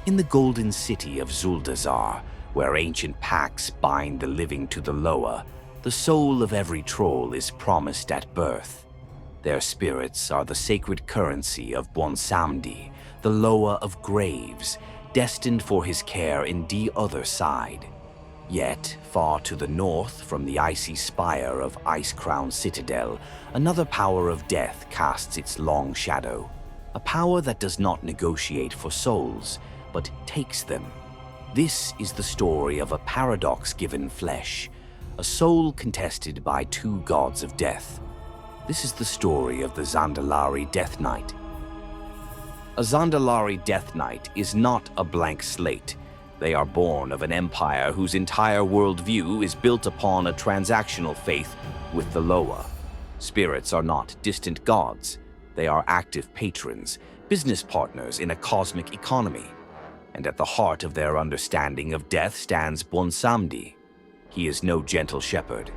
In the golden city of Zuldazar, where ancient pacts bind the living to the lower, the soul of every troll is promised at birth. Their spirits are the sacred currency of Bwonsamdi, the lower of graves, destined for his care in the other side. Yet, far to the north from the icy spire of Icecrown Citadel, another power of death casts its long shadow. A power that does not negotiate for souls, but takes them. This is the story of a paradox given flesh, a soul contested by two gods of death. This is the story of the Zandalari Death Knight. A Zandalari Death Knight is not a blank slate. They are born of an empire whose entire worldview is built upon a transactional faith with the lower. Spirits are not distant gods. They are active patrons, business partners in a cosmic economy. And at the heart of their understanding of death stands Bwonsamdi. He is no gentle shepherd.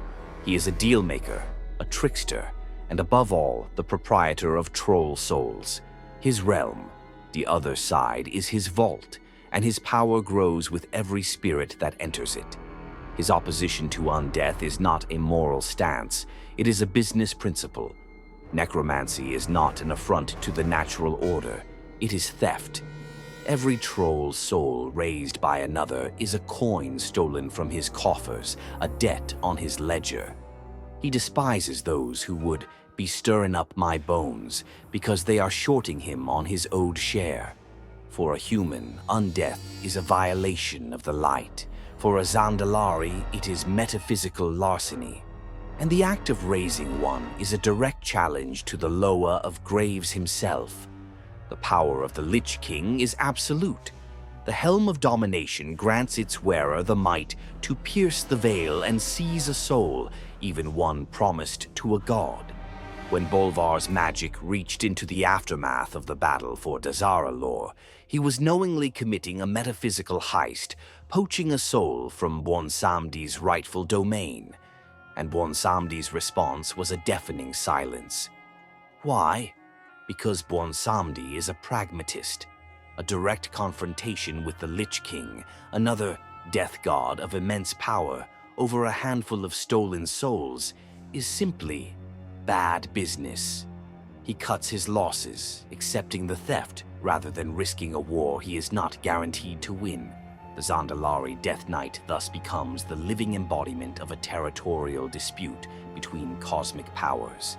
He is a deal-maker, a trickster, and above all, the proprietor of troll souls. His realm, the other side, is his vault, and his power grows with every spirit that enters it. His opposition to undeath is not a moral stance, it is a business principle. Necromancy is not an affront to the natural order, it is theft. Every troll soul raised by another is a coin stolen from his coffers, a debt on his ledger. He despises those who would be stirring up my bones because they are shorting him on his owed share. For a human, undeath is a violation of the light. For a Zandalari, it is metaphysical larceny. And the act of raising one is a direct challenge to the lower of graves himself. The power of the Lich King is absolute. The helm of domination grants its wearer the might to pierce the veil and seize a soul, even one promised to a god. When Bolvar's magic reached into the aftermath of the battle for Dazaralor, he was knowingly committing a metaphysical heist, poaching a soul from Bwonsamdi's rightful domain. And Bwonsamdi's response was a deafening silence. Why? Because Bwonsamdi is a pragmatist. A direct confrontation with the Lich King, another death god of immense power, over a handful of stolen souls, is simply bad business. He cuts his losses, accepting the theft rather than risking a war he is not guaranteed to win. The Zandalari Death Knight thus becomes the living embodiment of a territorial dispute between cosmic powers.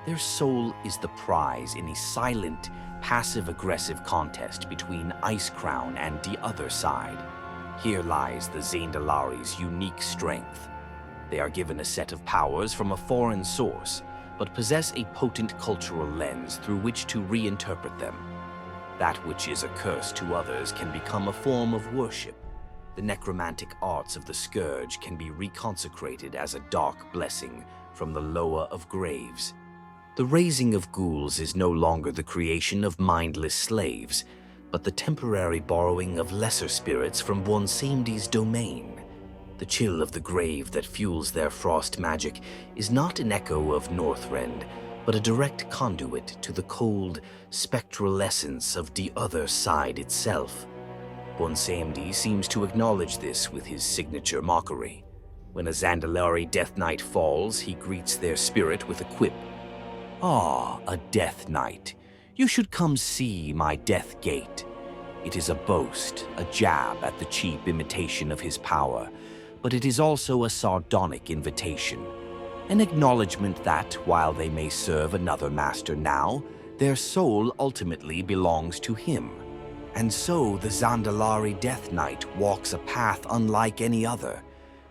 Their soul is the prize in a silent, passive-aggressive contest between Icecrown and the other side. Here lies the Zandalari's unique strength. They are given a set of powers from a foreign source, but possess a potent cultural lens through which to reinterpret them. That which is a curse to others can become a form of worship. The necromantic arts of the Scourge can be reconsecrated as a dark blessing from the lower of graves. The raising of ghouls is no longer the creation of mindless slaves, but the temporary borrowing of lesser spirits from Bwonsamdi's domain. The chill of the grave that fuels their frost magic is not an echo of Northrend, but a direct conduit to the cold, spectral essence of the other side itself. Bwonsamdi seems to acknowledge this with his signature mockery. When a Zandalari Death Knight falls, he greets their spirit with a quip. Ah, a Death Knight. You should come see my Death Gate. It is a boast, a jab at the cheap imitation of his power, but it is also a sardonic invitation. An acknowledgement that, while they may serve another master now, their soul ultimately belongs to him. And so the Zandalari Death Knight walks a path unlike any other.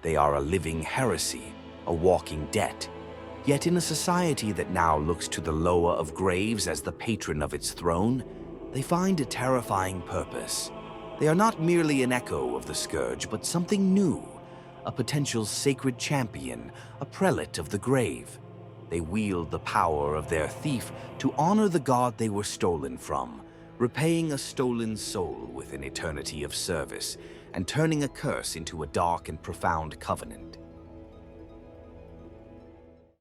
They are a living heresy, a walking debt. Yet in a society that now looks to the lower of graves as the patron of its throne, they find a terrifying purpose. They are not merely an echo of the Scourge, but something new, a potential sacred champion, a prelate of the grave. They wield the power of their thief to honor the god they were stolen from, repaying a stolen soul with an eternity of service, and turning a curse into a dark and profound covenant.